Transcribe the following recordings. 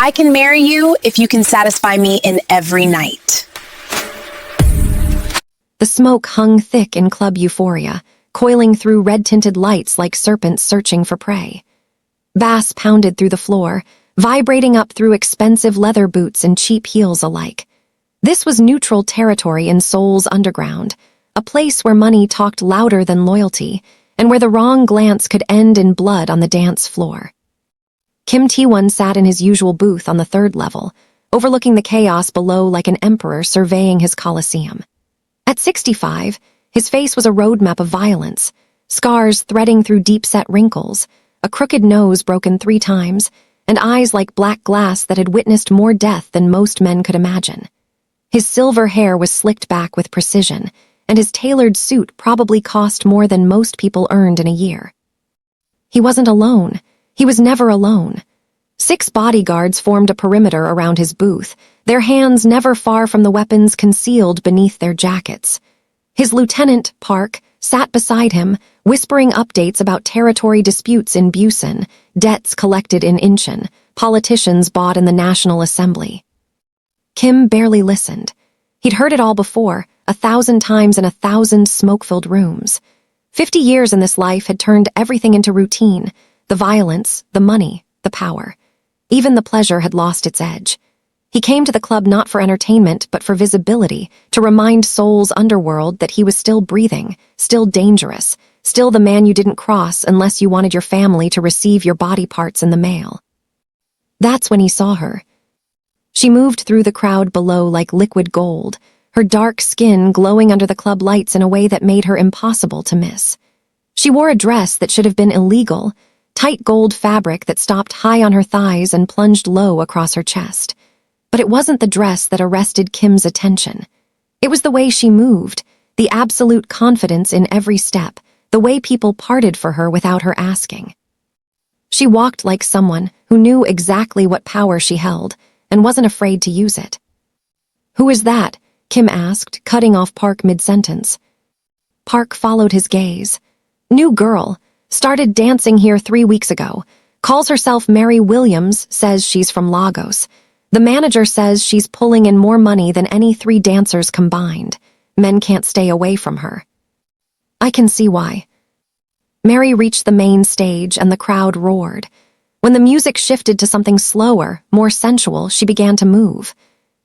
I can marry you if you can satisfy me in every night. The smoke hung thick in club euphoria, coiling through red-tinted lights like serpents searching for prey. Bass pounded through the floor, vibrating up through expensive leather boots and cheap heels alike. This was neutral territory in Seoul's underground, a place where money talked louder than loyalty, and where the wrong glance could end in blood on the dance floor. Kim Tae-won sat in his usual booth on the third level, overlooking the chaos below like an emperor surveying his coliseum. At 65, his face was a roadmap of violence, scars threading through deep-set wrinkles, a crooked nose broken 3 times, and eyes like black glass that had witnessed more death than most men could imagine. His silver hair was slicked back with precision, and his tailored suit probably cost more than most people earned in a year. He wasn't alone. He was never alone. 6 bodyguards formed a perimeter around his booth, their hands never far from the weapons concealed beneath their jackets. His lieutenant, Park, sat beside him, whispering updates about territory disputes in Busan, debts collected in Incheon, politicians bought in the National Assembly. Kim barely listened. He'd heard it all before, 1,000 times in 1,000 smoke-filled rooms. 50 years in this life had turned everything into routine, the violence, the money, the power. Even the pleasure had lost its edge. He came to the club not for entertainment, but for visibility, to remind Seoul's underworld that he was still breathing, still dangerous, still the man you didn't cross unless you wanted your family to receive your body parts in the mail. That's when he saw her. She moved through the crowd below like liquid gold, her dark skin glowing under the club lights in a way that made her impossible to miss. She wore a dress that should have been illegal, tight gold fabric that stopped high on her thighs and plunged low across her chest. But it wasn't the dress that arrested Kim's attention. It was the way she moved, the absolute confidence in every step, the way people parted for her without her asking. She walked like someone who knew exactly what power she held and wasn't afraid to use it. "Who is that?" Kim asked, cutting off Park mid-sentence. Park followed his gaze. "New girl. Started dancing here 3 weeks ago. Calls herself Mary Williams, says she's from Lagos. The manager says she's pulling in more money than any 3 dancers combined. Men can't stay away from her." "I can see why." Mary reached the main stage and the crowd roared. When the music shifted to something slower, more sensual, she began to move.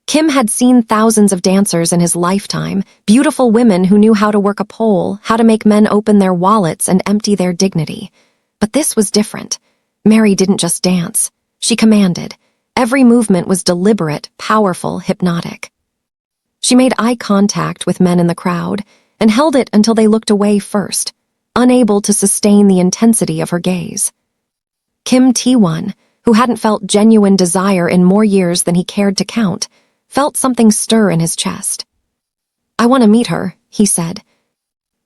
Kim had seen thousands of dancers in his lifetime, beautiful women who knew how to work a pole, how to make men open their wallets and empty their dignity. But this was different. Mary didn't just dance. She commanded. Every movement was deliberate, powerful, hypnotic. She made eye contact with men in the crowd and held it until they looked away first, unable to sustain the intensity of her gaze. Kim Tae-won, who hadn't felt genuine desire in more years than he cared to count, felt something stir in his chest. "I want to meet her," he said.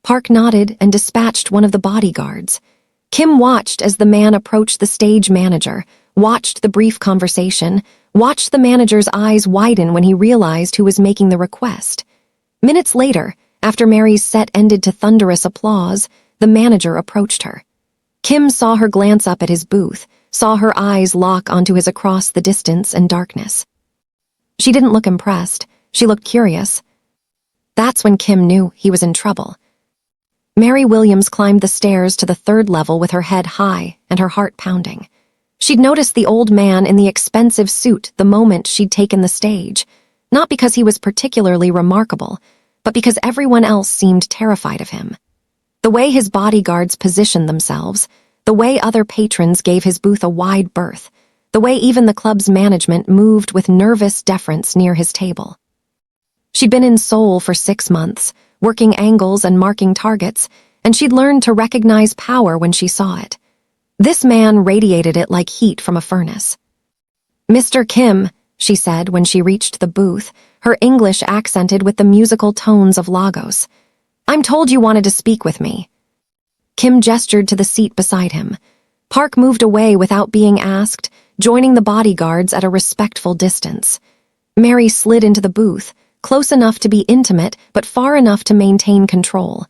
Park nodded and dispatched one of the bodyguards. Kim watched as the man approached the stage manager, watched the brief conversation, watched the manager's eyes widen when he realized who was making the request. Minutes later, after Mary's set ended to thunderous applause, the manager approached her. Kim saw her glance up at his booth, saw her eyes lock onto his across the distance and darkness. She didn't look impressed. She looked curious. That's when Kim knew he was in trouble. Mary Williams climbed the stairs to the 3rd level with her head high and her heart pounding. She'd noticed the old man in the expensive suit the moment she'd taken the stage, not because he was particularly remarkable, but because everyone else seemed terrified of him. The way his bodyguards positioned themselves, the way other patrons gave his booth a wide berth, the way even the club's management moved with nervous deference near his table. She'd been in Seoul for 6 months, working angles and marking targets, and she'd learned to recognize power when she saw it. This man radiated it like heat from a furnace. "Mr. Kim," she said when she reached the booth, her English accented with the musical tones of Lagos. "I'm told you wanted to speak with me." Kim gestured to the seat beside him. Park moved away without being asked, joining the bodyguards at a respectful distance. Mary slid into the booth, close enough to be intimate but far enough to maintain control.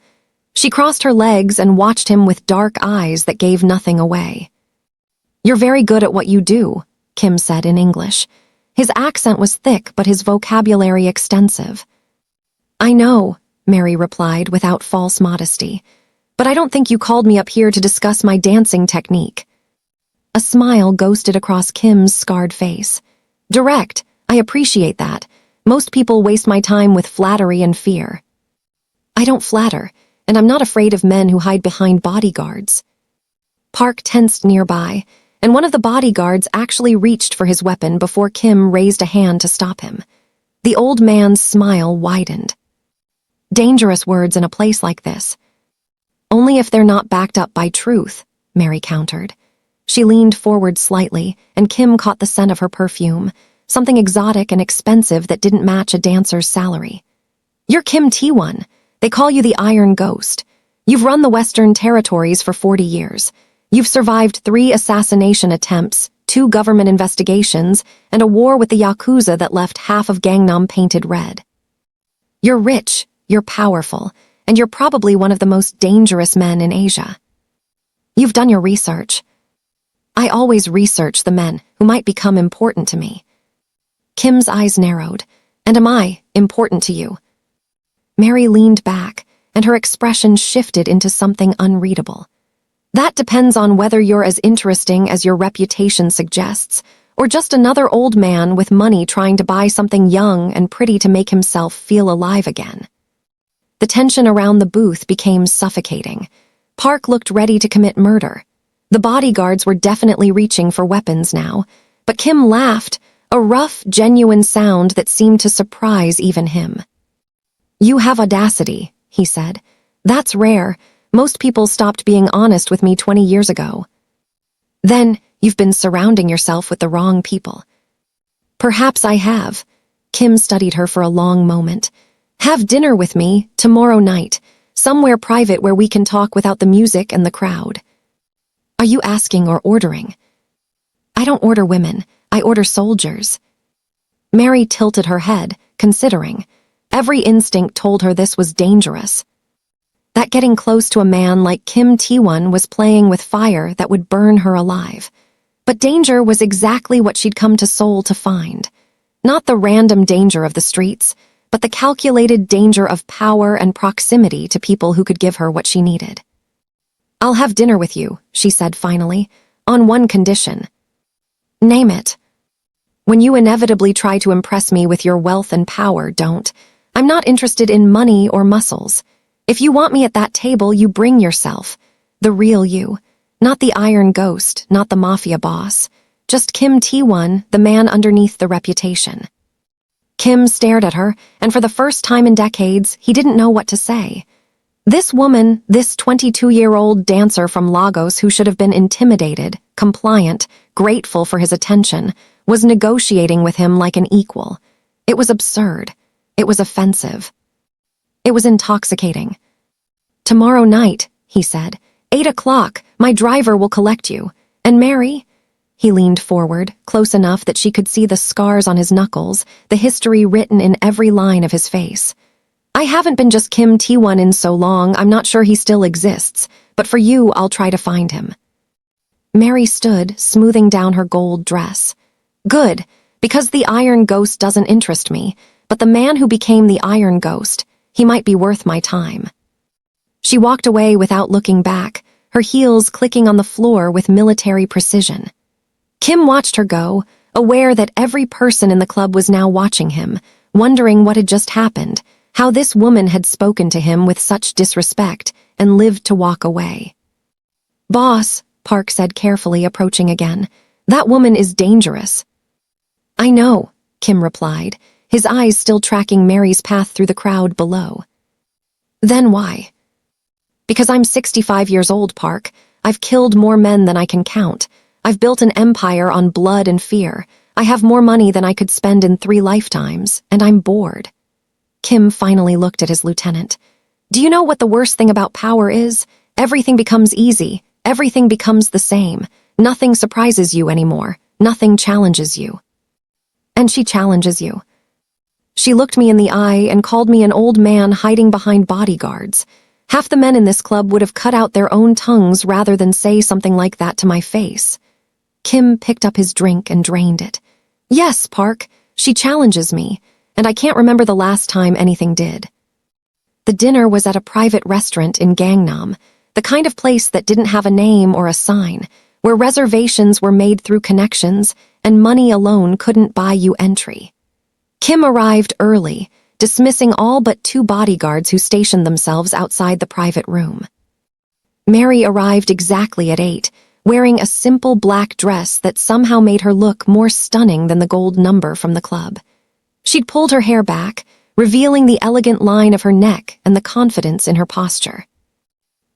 She crossed her legs and watched him with dark eyes that gave nothing away. "You're very good at what you do," Kim said in English. His accent was thick, but his vocabulary extensive. I know, Mary replied without false modesty, but I don't think you called me up here to discuss my dancing technique. A smile ghosted across Kim's scarred face. Direct, I appreciate that. Most people waste my time with flattery and fear. I don't flatter, and I'm not afraid of men who hide behind bodyguards. Park tensed nearby, and one of the bodyguards actually reached for his weapon before Kim raised a hand to stop him. The old man's smile widened. Dangerous words in a place like this. Only if they're not backed up by truth, Mary countered. She leaned forward slightly, and Kim caught the scent of her perfume, something exotic and expensive that didn't match a dancer's salary. You're Kim Tae-won. They call you the Iron Ghost. You've run the Western Territories for 40 years. You've survived 3 assassination attempts, 2 government investigations, and a war with the Yakuza that left half of Gangnam painted red. You're rich, you're powerful, and you're probably one of the most dangerous men in Asia. You've done your research. I always research the men who might become important to me. Kim's eyes narrowed. And am I important to you? Mary leaned back, and her expression shifted into something unreadable. That depends on whether you're as interesting as your reputation suggests, or just another old man with money trying to buy something young and pretty to make himself feel alive again. The tension around the booth became suffocating. Park looked ready to commit murder. The bodyguards were definitely reaching for weapons now, but Kim laughed, a rough, genuine sound that seemed to surprise even him. You have audacity, he said. That's rare. Most people stopped being honest with me 20 years ago. Then, you've been surrounding yourself with the wrong people. Perhaps I have. Kim studied her for a long moment. Have dinner with me, tomorrow night, somewhere private where we can talk without the music and the crowd. Are you asking or ordering? I don't order women, I order soldiers. Mary tilted her head, considering. Every instinct told her this was dangerous. That getting close to a man like Kim Tae-won was playing with fire that would burn her alive. But danger was exactly what she'd come to Seoul to find. Not the random danger of the streets, but the calculated danger of power and proximity to people who could give her what she needed. I'll have dinner with you, she said finally, on one condition. Name it. When you inevitably try to impress me with your wealth and power, don't. I'm not interested in money or muscles. If you want me at that table, you bring yourself. The real you. Not the Iron Ghost, not the Mafia boss. Just Kim Tae-won, the man underneath the reputation. Kim stared at her, and for the first time in decades, he didn't know what to say. This woman, this 22-year-old dancer from Lagos who should have been intimidated, compliant, grateful for his attention, was negotiating with him like an equal. It was absurd. It was offensive. It was intoxicating. Tomorrow night, he said, 8 o'clock, my driver will collect you. And Mary? He leaned forward, close enough that she could see the scars on his knuckles, the history written in every line of his face. I haven't been just Kim Tae-won in so long, I'm not sure he still exists, but for you, I'll try to find him. Mary stood, smoothing down her gold dress. Good, because the Iron Ghost doesn't interest me, but the man who became the Iron Ghost, he might be worth my time. She walked away without looking back, her heels clicking on the floor with military precision. Kim watched her go, aware that every person in the club was now watching him, wondering what had just happened, how this woman had spoken to him with such disrespect and lived to walk away. Boss, Park said carefully, approaching again, that woman is dangerous. I know, Kim replied, his eyes still tracking Mary's path through the crowd below. Then why? Because I'm 65 years old, Park. I've killed more men than I can count. I've built an empire on blood and fear. I have more money than I could spend in 3 lifetimes, and I'm bored. Kim finally looked at his lieutenant. Do you know what the worst thing about power is? Everything becomes easy. Everything becomes the same. Nothing surprises you anymore. Nothing challenges you. And she challenges you. She looked me in the eye and called me an old man hiding behind bodyguards. Half the men in this club would have cut out their own tongues rather than say something like that to my face. Kim picked up his drink and drained it. Yes, Park, she challenges me, and I can't remember the last time anything did. The dinner was at a private restaurant in Gangnam, the kind of place that didn't have a name or a sign, where reservations were made through connections and money alone couldn't buy you entry. Kim arrived early, dismissing all but 2 bodyguards who stationed themselves outside the private room. Mary arrived exactly at 8, wearing a simple black dress that somehow made her look more stunning than the gold number from the club. She'd pulled her hair back, revealing the elegant line of her neck and the confidence in her posture.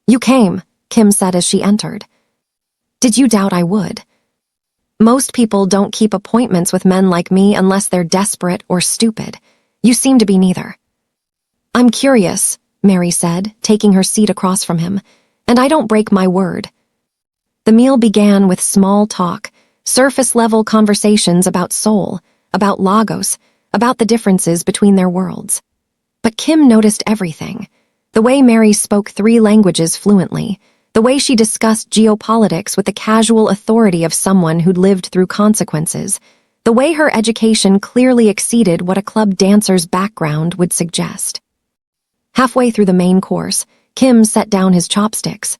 You came, Kim said as she entered. Did you doubt I would? Most people don't keep appointments with men like me unless they're desperate or stupid. You seem to be neither. I'm curious, Mary said, taking her seat across from him, and I don't break my word. The meal began with small talk, surface-level conversations about Seoul, about Lagos, about the differences between their worlds. But Kim noticed everything. The way Mary spoke 3 languages fluently, the way she discussed geopolitics with the casual authority of someone who'd lived through consequences, the way her education clearly exceeded what a club dancer's background would suggest. Halfway through the main course, Kim set down his chopsticks.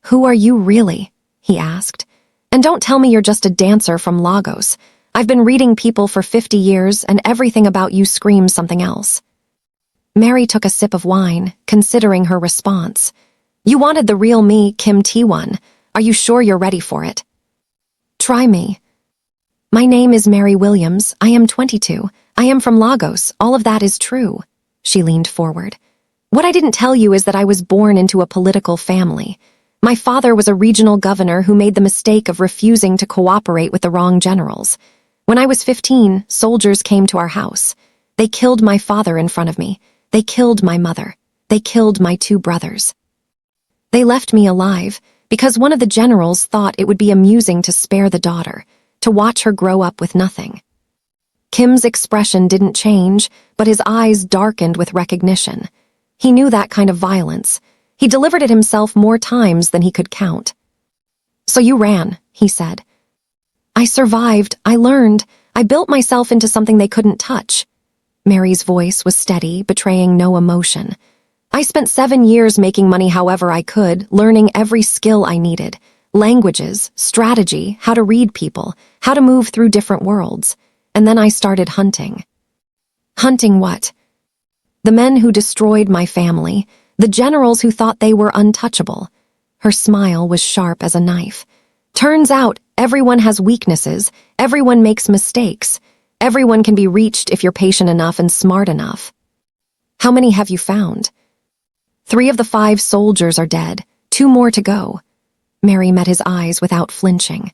Who are you really? He asked. And don't tell me you're just a dancer from Lagos. I've been reading people for 50 years and everything about you screams something else. Mary took a sip of wine, considering her response. You wanted the real me, Kim Tae-won. Are you sure you're ready for it? Try me. My name is Mary Williams. I am 22. I am from Lagos. All of that is true. She leaned forward. What I didn't tell you is that I was born into a political family. My father was a regional governor who made the mistake of refusing to cooperate with the wrong generals. When I was 15, soldiers came to our house. They killed my father in front of me. They killed my mother. They killed my 2 brothers. They left me alive because one of the generals thought it would be amusing to spare the daughter, to watch her grow up with nothing. Kim's expression didn't change, but his eyes darkened with recognition. He knew that kind of violence. He delivered it himself more times than he could count. So you ran, he said. I survived, I learned, I built myself into something they couldn't touch. Mary's voice was steady, betraying no emotion. I spent 7 years making money however I could, learning every skill I needed. Languages, strategy, how to read people, how to move through different worlds. And then I started hunting. Hunting what? The men who destroyed my family, the generals who thought they were untouchable. Her smile was sharp as a knife. Turns out, everyone has weaknesses, everyone makes mistakes. Everyone can be reached if you're patient enough and smart enough. How many have you found? 3 of the 5 soldiers are dead, 2 more to go. Mary met his eyes without flinching.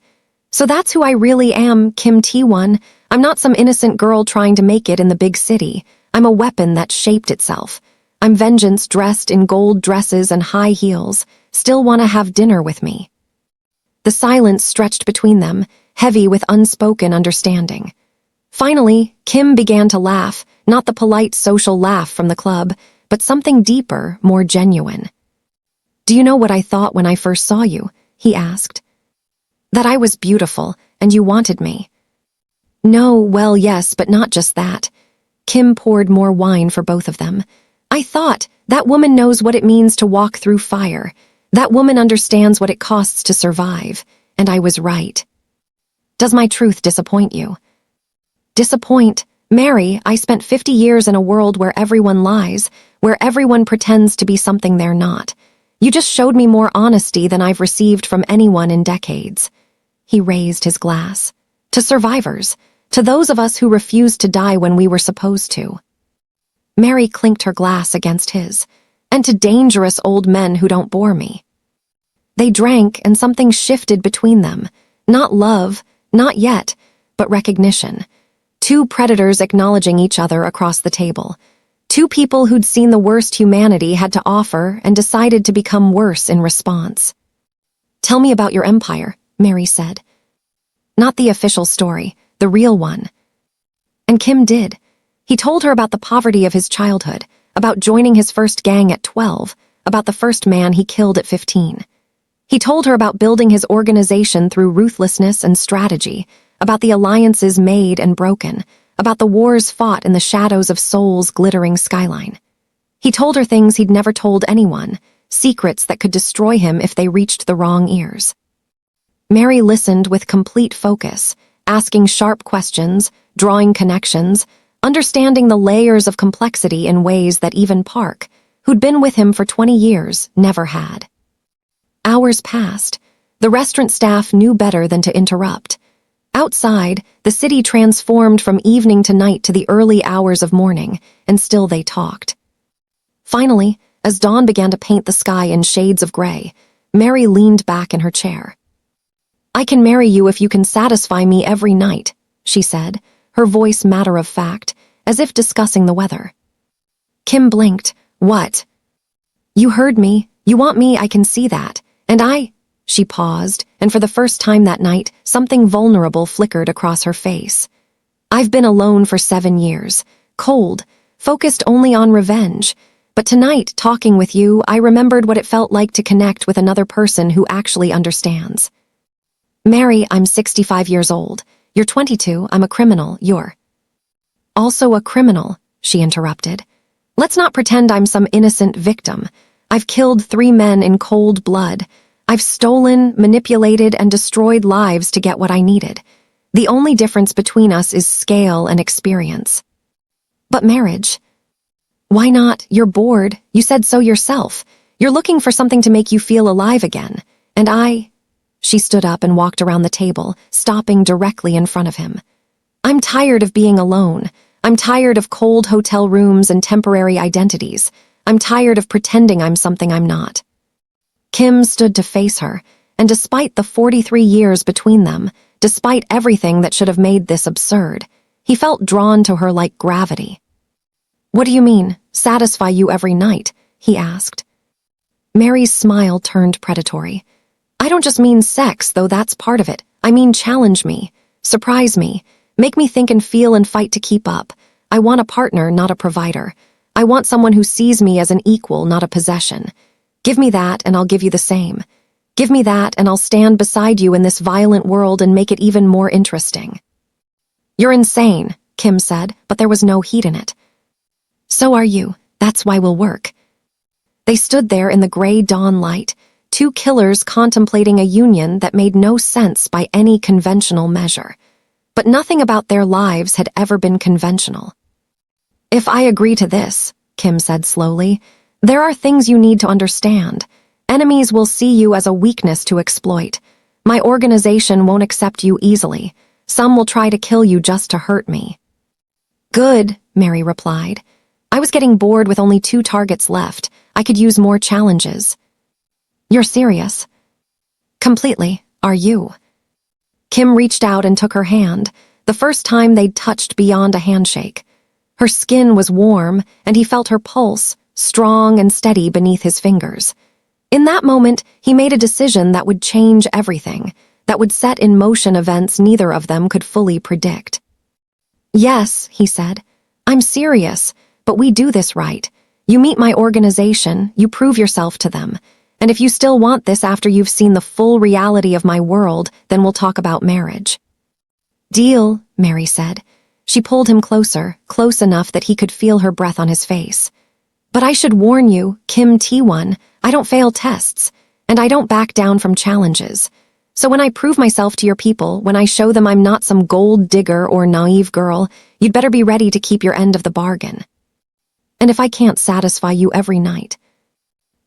So that's who I really am, Kim Tae-won. I'm not some innocent girl trying to make it in the big city. I'm a weapon that shaped itself. I'm vengeance dressed in gold dresses and high heels. Still want to have dinner with me. The silence stretched between them, heavy with unspoken understanding. Finally, Kim began to laugh, not the polite social laugh from the club, but something deeper, more genuine. Do you know what I thought when I first saw you? He asked. That I was beautiful, and you wanted me. No, well, yes, but not just that. Kim poured more wine for both of them. I thought, that woman knows what it means to walk through fire. That woman understands what it costs to survive, and I was right. Does my truth disappoint you? Disappoint? Mary, I spent 50 years in a world where everyone lies, where everyone pretends to be something they're not. You just showed me more honesty than I've received from anyone in decades. He raised his glass. To survivors, to those of us who refused to die when we were supposed to. Mary clinked her glass against his. And to dangerous old men who don't bore me. They drank and something shifted between them. Not love, not yet, but recognition. 2 predators acknowledging each other across the table. 2 people who'd seen the worst humanity had to offer and decided to become worse in response. Tell me about your empire, Mary said. Not the official story, the real one. And Kim did. He told her about the poverty of his childhood, about joining his first gang at 12, about the first man he killed at 15. He told her about building his organization through ruthlessness and strategy, about the alliances made and broken, about the wars fought in the shadows of Seoul's glittering skyline. He told her things he'd never told anyone, secrets that could destroy him if they reached the wrong ears. Mary listened with complete focus, asking sharp questions, drawing connections, understanding the layers of complexity in ways that even Park, who'd been with him for 20 years, never had. Hours passed. The restaurant staff knew better than to interrupt. Outside, the city transformed from evening to night to the early hours of morning, and still they talked. Finally, as dawn began to paint the sky in shades of gray, Mary leaned back in her chair. "I can marry you if you can satisfy me every night," she said, her voice matter-of-fact, as if discussing the weather. Kim blinked. "What?" "You heard me. You want me, I can see that. And She paused, and for the first time that night, something vulnerable flickered across her face. "I've been alone for 7 years, cold, focused only on revenge. But tonight, talking with you, I remembered what it felt like to connect with another person who actually understands. Mary, I'm 65 years old. You're 22, I'm a criminal, you're also a criminal," she interrupted. "Let's not pretend I'm some innocent victim. I've killed 3 men in cold blood. I've stolen, manipulated, and destroyed lives to get what I needed. The only difference between us is scale and experience." "But marriage?" "Why not? You're bored. You said so yourself. You're looking for something to make you feel alive again. And She stood up and walked around the table, stopping directly in front of him. "I'm tired of being alone. I'm tired of cold hotel rooms and temporary identities. I'm tired of pretending I'm something I'm not." Kim stood to face her, and despite the 43 years between them, despite everything that should have made this absurd, he felt drawn to her like gravity. "What do you mean, satisfy you every night?" he asked. Mary's smile turned predatory. "I don't just mean sex, though that's part of it. I mean challenge me, surprise me, make me think and feel and fight to keep up. I want a partner, not a provider. I want someone who sees me as an equal, not a possession. Give me that, and I'll give you the same. Give me that, and I'll stand beside you in this violent world and make it even more interesting." "You're insane," Kim said, but there was no heat in it. "So are you. That's why we'll work." They stood there in the gray dawn light, 2 killers contemplating a union that made no sense by any conventional measure. But nothing about their lives had ever been conventional. "If I agree to this," Kim said slowly, "there are things you need to understand. Enemies will see you as a weakness to exploit. My organization won't accept you easily. Some will try to kill you just to hurt me." "Good," Mary replied. "I was getting bored with only 2 targets left. I could use more challenges." "You're serious?" "Completely. Are you?" Kim reached out and took her hand, the first time they'd touched beyond a handshake. Her skin was warm, and he felt her pulse, strong and steady beneath his fingers. In that moment, he made a decision that would change everything, that would set in motion events neither of them could fully predict. "Yes," he said, "I'm serious, but we do this right. You meet my organization, you prove yourself to them. And if you still want this after you've seen the full reality of my world, then we'll talk about marriage." "Deal," Mary said. She pulled him closer, close enough that he could feel her breath on his face. "But I should warn you, Kim Tae-won, I don't fail tests, and I don't back down from challenges. So when I prove myself to your people, when I show them I'm not some gold digger or naive girl, you'd better be ready to keep your end of the bargain. And if I can't satisfy you every night,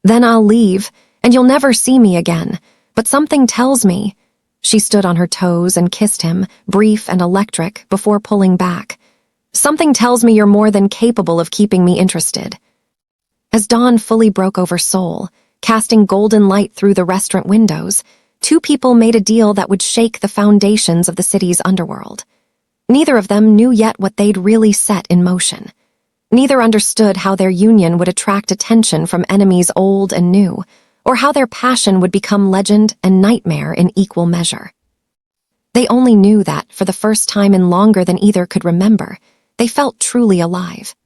then I'll leave, and you'll never see me again. But something tells me—" She stood on her toes and kissed him, brief and electric, before pulling back. "Something tells me you're more than capable of keeping me interested." As dawn fully broke over Seoul, casting golden light through the restaurant windows, 2 people made a deal that would shake the foundations of the city's underworld. Neither of them knew yet what they'd really set in motion. Neither understood how their union would attract attention from enemies old and new, or how their passion would become legend and nightmare in equal measure. They only knew that, for the first time in longer than either could remember, they felt truly alive.